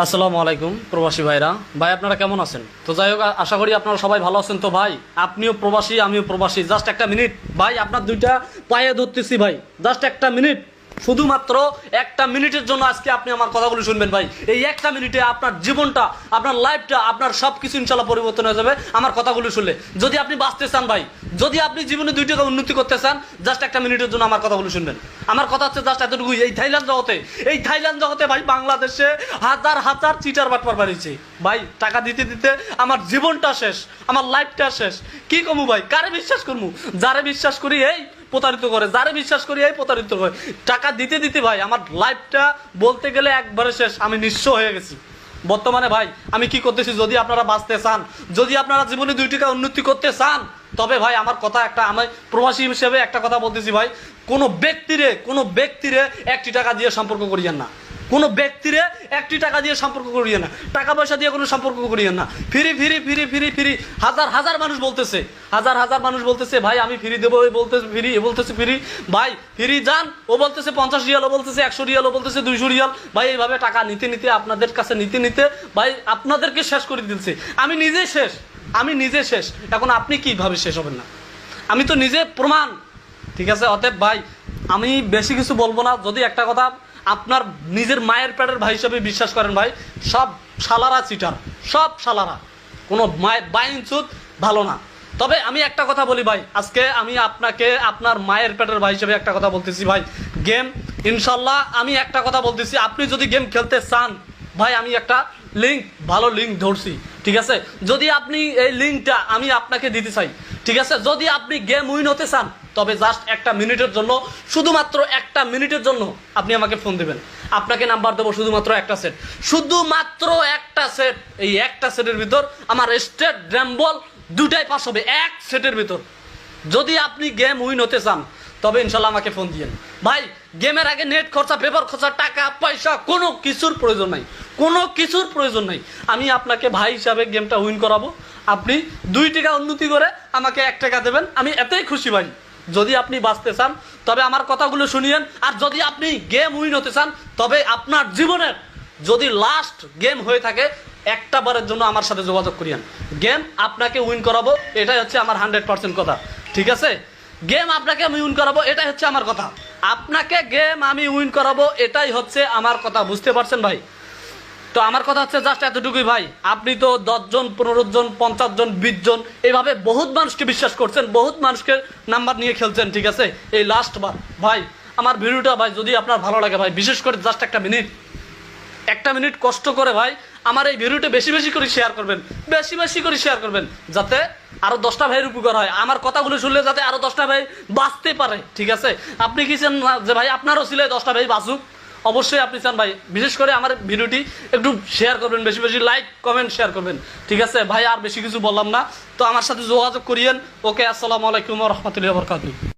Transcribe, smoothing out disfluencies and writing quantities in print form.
আসসালামু আলাইকুম প্রবাসী ভাইরা। ভাই আপনারা কেমন আছেন? তো যাই হোক, আশা করি আপনারা সবাই ভালো আছেন। তো ভাই আপনিও প্রবাসী, আমিও প্রবাসী। জাস্ট একটা মিনিট ভাই, আপনার দুইটা পায়ে ধরতেছি ভাই, জাস্ট একটা মিনিট, শুধুমাত্র একটা মিনিটের জন্য আজকে আপনি আমার কথাগুলো শুনবেন ভাই। এই একটা মিনিটে আপনার জীবনটা, আপনার লাইফটা, আপনার সব কিছু ইনশাল্লাহ পরিবর্তন হয়ে যাবে আমার কথাগুলো শুনলে। যদি আপনি বাঁচতে চান ভাই, যদি আপনি জীবনে 2 টাকা উন্নতি করতে চান, জাস্ট একটা মিনিটের জন্য আমার কথাগুলো শুনবেন। আমার কথা হচ্ছে জাস্ট এতটুকুই। এই থাইল্যান্ড জগতে ভাই, বাংলাদেশে হাজার হাজার চিটার বাটপার বাড়িছে ভাই। টাকা দিতে দিতে আমার জীবনটা শেষ, আমার লাইফটা শেষ। কি কমু ভাই, কারে বিশ্বাস করবো? যারে বিশ্বাস করি এই প্রতারিত করে, যারে বিশ্বাস করি এই প্রতারিত করে। টাকা দিতে দিতে ভাই আমার লাইফটা বলতে গেলে একবারে শেষ, আমি নিঃস্ব হয়ে গেছি বর্তমানে ভাই। আমি কি করতেছি, যদি আপনারা বাঁচতে চান, যদি আপনারা জীবনে 2 টাকা উন্নতি করতে চান, তবে ভাই আমার কথা একটা, আমি প্রবাসী হিসেবে একটা কথা বলতেছি ভাই, কোনো ব্যক্তিরে 1 টাকা দিয়ে সম্পর্ক করিয়েন না। কোনো ব্যক্তিরে 1 টাকা দিয়ে সম্পর্ক করিয়ে না, টাকা পয়সা দিয়ে কোনো সম্পর্ক করিয়ে না। ফ্রি হাজার হাজার মানুষ বলতেছে ভাই আমি ফ্রি দেবো, বলতেছে ফ্রি ভাই, ফ্রি যান। ও বলতেছে 50 রিয়াল, ও বলতেছে 100 রিয়াল, ও বলতেছে 200 রিয়াল ভাই। এইভাবে টাকা নিতে আপনাদের কাছে নিতে ভাই আপনাদেরকে শেষ করে দিচ্ছে। আমি নিজে শেষ। এখন আপনি কিভাবে শেষ হবেন না? আমি তো নিজে প্রমাণ, ঠিক আছে? অতএব ভাই আমি বেশি কিছু বলবো না। যদি একটা কথা আপনার নিজের মায়ের পেটের ভাই হিসাবে বিশ্বাস করেন ভাই, সব শালারা চিটার, সব শালারা, কোনো বাইনচুত ভালো না। তবে আমি একটা কথা বলি ভাই, আজকে আমি আপনাকে আপনার মায়ের পেটের ভাই হিসেবে একটা কথা বলতেছি ভাই, গেম ইনশাল্লাহ আমি একটা কথা বলতেছি, আপনি যদি গেম খেলতে চান ভাই, আমি একটা ভালো লিঙ্ক ধরছি, ঠিক আছে? যদি আপনি এই লিঙ্কটা আমি আপনাকে দিতে চাই, ঠিক আছে? যদি আপনি গেম উইন হতে চান, তবে জাস্ট একটা মিনিটের জন্য, শুধুমাত্র একটা মিনিটের জন্য আপনি আমাকে ফোন দেবেন। আপনাকে নাম্বার দেবো শুধুমাত্র একটা সেট, শুধুমাত্র একটা সেট। এই একটা সেটের ভিতর আমার স্টেট ড্যাম্বল 2টাই পাস হবে, এক সেটের ভিতর। যদি আপনি গেম উইন হতে চান, তবে ইনশাল্লাহ আমাকে ফোন দিয়েন ভাই। গেমের আগে নেট খরচা, পেপার খরচা, টাকা পয়সা কোনো কিছুর প্রয়োজন নাই। আমি আপনাকে ভাই হিসাবে গেমটা উইন করাবো। আপনি 2 টাকা উন্নতি করে আমাকে 1 টাকা দেবেন, আমি এতই খুশি ভাই। যদি আপনি বাঁচতে চান, তবে আমার কথাগুলো শুনিয়েন। আর যদি আপনি গেম উইন হতে চান, তবে আপনার জীবনের যদি লাস্ট গেম হয়ে থাকে, একটা বারের জন্য আমার সাথে যোগাযোগ করিয়েন। গেম আপনাকে উইন করাবো, এটাই হচ্ছে আমার 100% কথা, ঠিক আছে? গেম আপনাকে আমি উইন করাবো, এটাই হচ্ছে আমার কথা। আপনাকে গেম আমি উইন করাবো, এটাই হচ্ছে আমার কথা। বুঝতে পারছেন ভাই? তো আমার কথা হচ্ছে জাস্ট এতটুকুই ভাই। আপনি তো 10 জন, 15 জন, 50 জন, 20 জন, এইভাবে বহুত মানুষকে বিশ্বাস করছেন, বহুত মানুষকে নাম্বার নিয়ে খেলছেন, ঠিক আছে? এই লাস্ট বার ভাই আমার ভিডিওটা ভাই যদি আপনার ভালো লাগে ভাই, বিশেষ করে জাস্ট একটা মিনিট কষ্ট করে ভাই আমার এই ভিডিওটা বেশি করে শেয়ার করবেন, যাতে আরো 10টা ভাইয়ের উপকার হয়। আমার কথাগুলো শুনলে যাতে আরো 10টা ভাই বাঁচতে পারে, ঠিক আছে? আপনি কি চান যে ভাই আপনারও ছিল 10টা ভাই বাঁচুক? অবশ্যই আপনি চান ভাই। বিশেষ করে আমার ভিডিওটি একটু শেয়ার করবেন, বেশি লাইক কমেন্ট শেয়ার করবেন, ঠিক আছে ভাই? আর বেশি কিছু বললাম না, তো আমার সাথে যোগাযোগ করিয়েন। ওকে, আসসালামু আলাইকুম ওয়া রাহমাতুল্লাহি ওয়া বারাকাতুহু।